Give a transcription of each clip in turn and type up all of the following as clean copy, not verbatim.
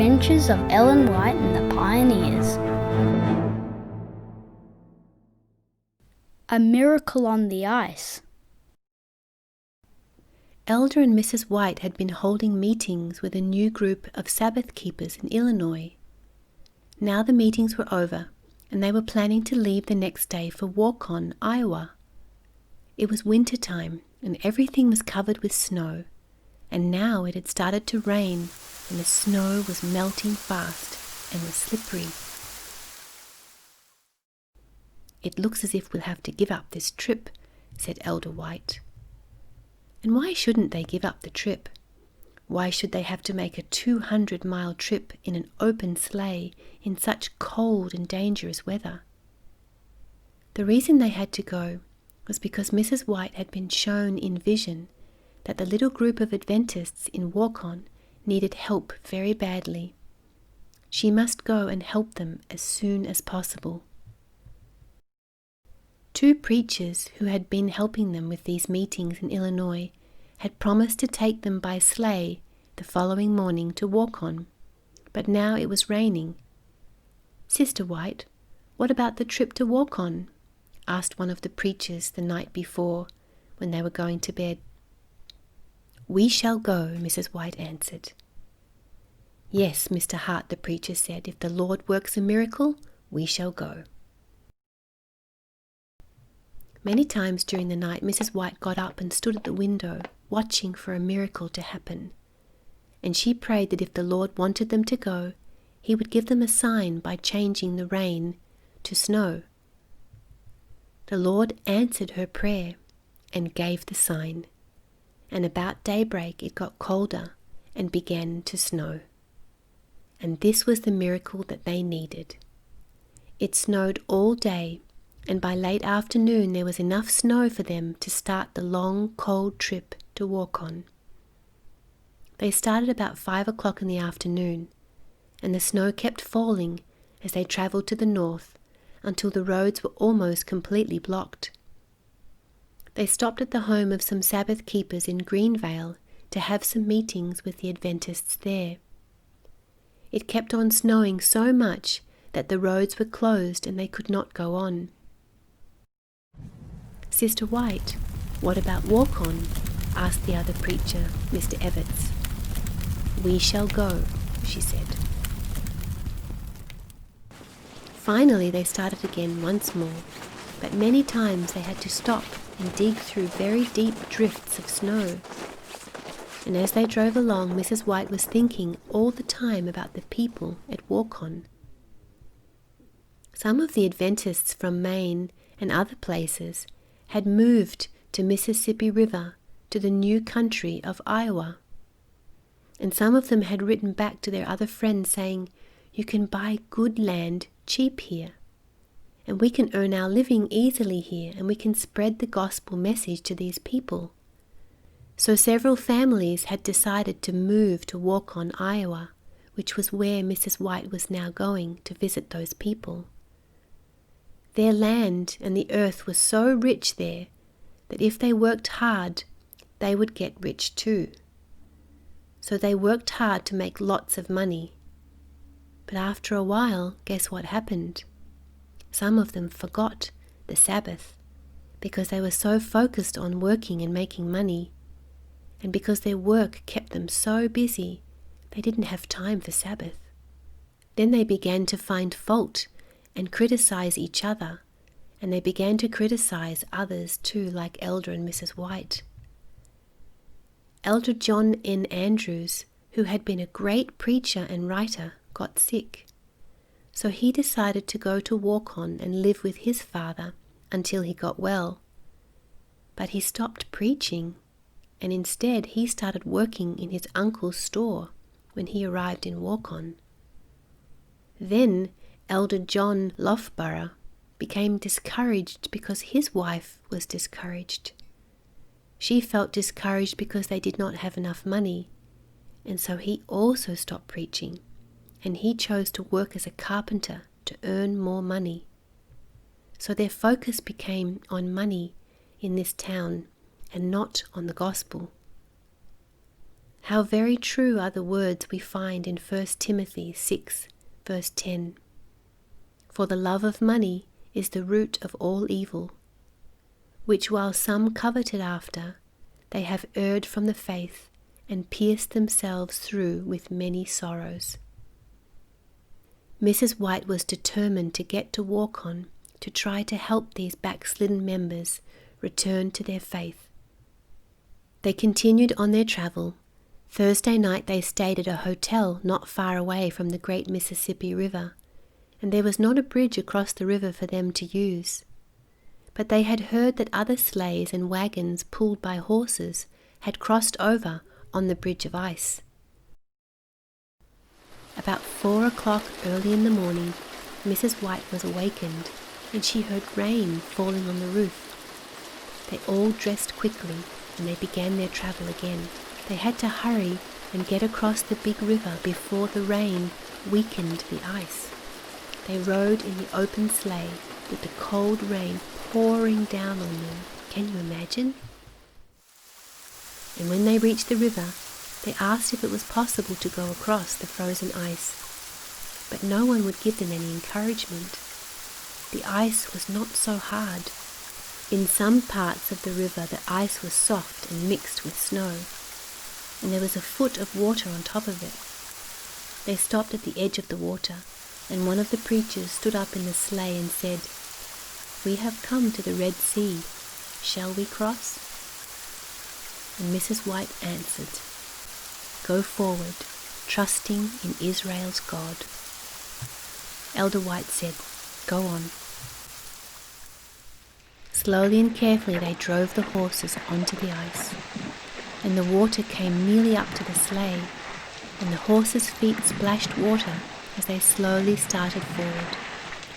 Adventures of Ellen White and the Pioneers. A Miracle on the Ice. Elder and Mrs. White had been holding meetings with a new group of Sabbath keepers in Illinois. Now the meetings were over, and they were planning to leave the next day for Waukon, Iowa. It was winter time, and everything was covered with snow, and now it had started to rain, and the snow was melting fast and was slippery. "It looks as if we'll have to give up this trip," said Elder White. And why shouldn't they give up the trip? Why should they have to make a 200-mile trip in an open sleigh in such cold and dangerous weather? The reason they had to go was because Mrs. White had been shown in vision that the little group of Adventists in Waukon needed help very badly. She must go and help them as soon as possible. Two preachers who had been helping them with these meetings in Illinois had promised to take them by sleigh the following morning to Waukon, but now it was raining. "Sister White, what about the trip to Waukon?" asked one of the preachers the night before when they were going to bed. "We shall go," Mrs. White answered. "Yes, Mr. Hart," the preacher said, "if the Lord works a miracle, we shall go." Many times during the night, Mrs. White got up and stood at the window, watching for a miracle to happen. And she prayed that if the Lord wanted them to go, He would give them a sign by changing the rain to snow. The Lord answered her prayer and gave the sign. And about daybreak it got colder and began to snow. And this was the miracle that they needed. It snowed all day, and by late afternoon there was enough snow for them to start the long, cold trip to Waukon. They started about 5 o'clock in the afternoon, and the snow kept falling as they travelled to the north until the roads were almost completely blocked. They stopped at the home of some Sabbath keepers in Greenvale to have some meetings with the Adventists there. It kept on snowing so much that the roads were closed and they could not go on. "Sister White, what about Waukon?" asked the other preacher, Mr. Evetts. "We shall go," she said. Finally they started again once more, but many times they had to stop and dig through very deep drifts of snow. And as they drove along, Mrs. White was thinking all the time about the people at Waukon. Some of the Adventists from Maine and other places had moved to Mississippi River to the new country of Iowa. And some of them had written back to their other friends saying, "You can buy good land cheap here, and we can earn our living easily here, and we can spread the gospel message to these people." So several families had decided to move to Waukon, Iowa, which was where Mrs. White was now going to visit those people. Their land and the earth was so rich there that if they worked hard, they would get rich too. So they worked hard to make lots of money. But after a while, guess what happened? Some of them forgot the Sabbath because they were so focused on working and making money. And because their work kept them so busy, they didn't have time for Sabbath. Then they began to find fault and criticize each other, and they began to criticize others too, like Elder and Mrs. White. Elder John N. Andrews, who had been a great preacher and writer, got sick. So he decided to go to Waukon and live with his father until he got well. But he stopped preaching, and instead he started working in his uncle's store when he arrived in Waukon. Then Elder John Loughborough became discouraged because his wife was discouraged. She felt discouraged because they did not have enough money, and so he also stopped preaching, and he chose to work as a carpenter to earn more money. So their focus became on money in this town and not on the gospel. How very true are the words we find in 1 Timothy 6, verse 10. For the love of money is the root of all evil, which while some coveted after, they have erred from the faith and pierced themselves through with many sorrows. Mrs. White was determined to get to Warcon to try to help these backslidden members return to their faith. They continued on their travel. Thursday night they stayed at a hotel not far away from the great Mississippi River, and there was not a bridge across the river for them to use. But they had heard that other sleighs and wagons pulled by horses had crossed over on the bridge of ice. About 4 o'clock early in the morning, Mrs. White was awakened, and she heard rain falling on the roof. They all dressed quickly, and they began their travel again. They had to hurry and get across the big river before the rain weakened the ice. They rode in the open sleigh with the cold rain pouring down on them. Can you imagine? And when they reached the river, they asked if it was possible to go across the frozen ice, but no one would give them any encouragement. The ice was not so hard. In some parts of the river the ice was soft and mixed with snow, and there was a foot of water on top of it. They stopped at the edge of the water, and one of the preachers stood up in the sleigh and said, "We have come to the Red Sea. Shall we cross?" And Mrs. White answered, "Go forward, trusting in Israel's God." Elder White said, "Go on." Slowly and carefully they drove the horses onto the ice, and the water came nearly up to the sleigh, and the horses' feet splashed water as they slowly started forward,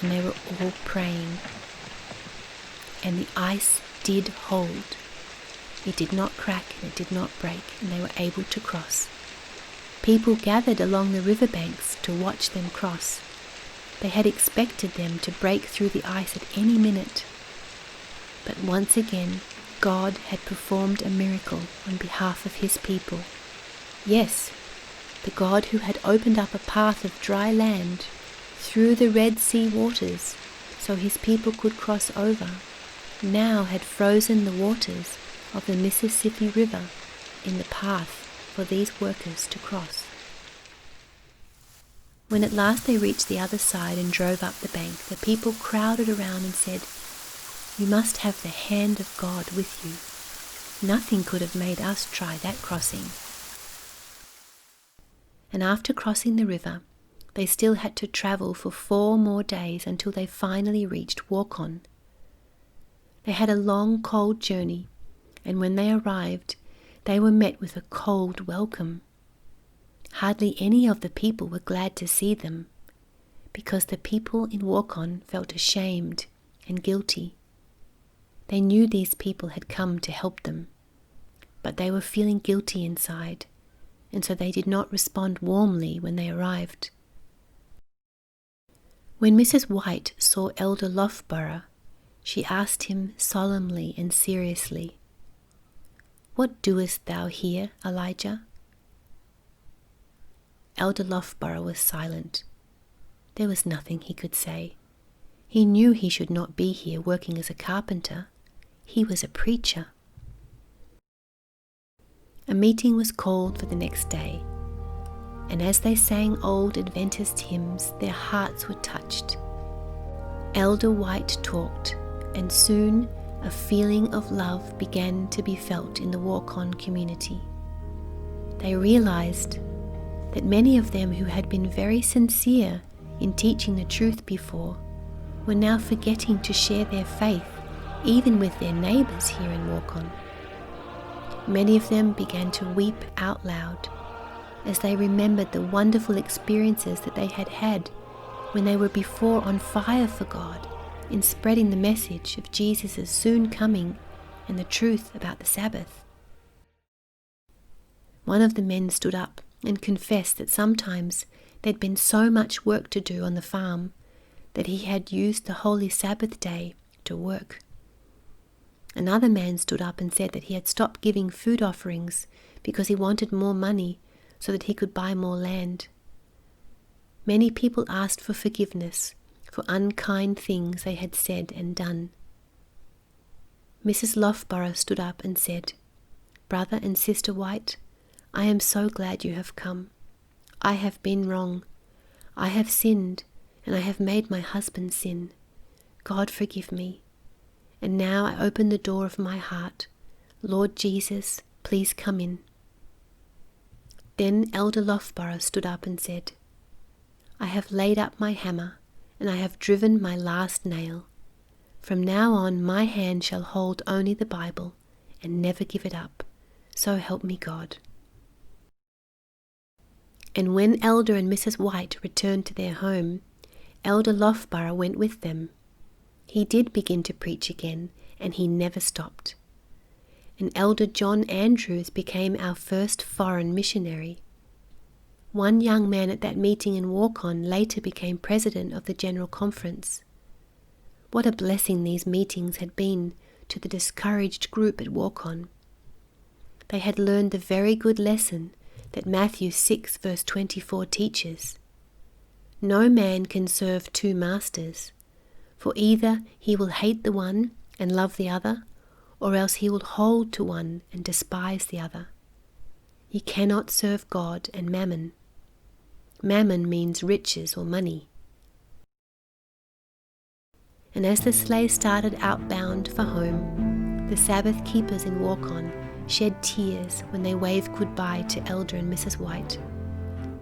and they were all praying. And the ice did hold. It did not crack and it did not break, and they were able to cross. People gathered along the riverbanks to watch them cross. They had expected them to break through the ice at any minute. But once again, God had performed a miracle on behalf of his people. Yes, the God who had opened up a path of dry land through the Red Sea waters so his people could cross over, now had frozen the waters of the Mississippi River in the path for these workers to cross. When at last they reached the other side and drove up the bank, the people crowded around and said, "You must have the hand of God with you. Nothing could have made us try that crossing." And after crossing the river, they still had to travel for 4 more days until they finally reached Warcon. They had a long, cold journey, and when they arrived, they were met with a cold welcome. Hardly any of the people were glad to see them, because the people in Warcon felt ashamed and guilty. They knew these people had come to help them, but they were feeling guilty inside, and so they did not respond warmly when they arrived. When Mrs. White saw Elder Loughborough, she asked him solemnly and seriously, "What doest thou here, Elijah?" Elder Loughborough was silent. There was nothing he could say. He knew he should not be here working as a carpenter. He was a preacher. A meeting was called for the next day, and as they sang old Adventist hymns, their hearts were touched. Elder White talked, and soon a feeling of love began to be felt in the Warcon community. They realized that many of them who had been very sincere in teaching the truth before were now forgetting to share their faith even with their neighbors here in Warcon. Many of them began to weep out loud as they remembered the wonderful experiences that they had had when they were before on fire for God in spreading the message of Jesus' soon coming and the truth about the Sabbath. One of the men stood up and confessed that sometimes there'd been so much work to do on the farm that he had used the holy Sabbath day to work. Another man stood up and said that he had stopped giving food offerings because he wanted more money so that he could buy more land. Many people asked for forgiveness for unkind things they had said and done. Mrs. Loughborough stood up and said, "Brother and Sister White, I am so glad you have come. I have been wrong. I have sinned, and I have made my husband sin. God forgive me. And now I open the door of my heart. Lord Jesus, please come in." Then Elder Loughborough stood up and said, "I have laid up my hammer, and I have driven my last nail. From now on my hand shall hold only the Bible, and never give it up. So help me God." And when Elder and Mrs. White returned to their home, Elder Loughborough went with them. He did begin to preach again, and he never stopped. And Elder John Andrews became our first foreign missionary. One young man at that meeting in Waukon later became president of the General Conference. What a blessing these meetings had been to the discouraged group at Waukon. They had learned the very good lesson that Matthew 6 verse 24 teaches. No man can serve two masters, for either he will hate the one and love the other, or else he will hold to one and despise the other. He cannot serve God and mammon. Mammon means riches or money. And as the sleigh started outbound for home, the Sabbath keepers in Waukon shed tears when they waved goodbye to Elder and Mrs. White,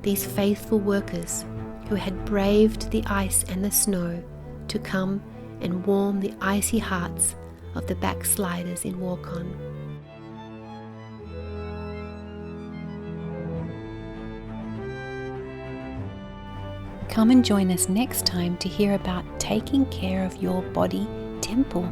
these faithful workers who had braved the ice and the snow to come and warm the icy hearts of the backsliders in Waukon. Come and join us next time to hear about taking care of your body temple.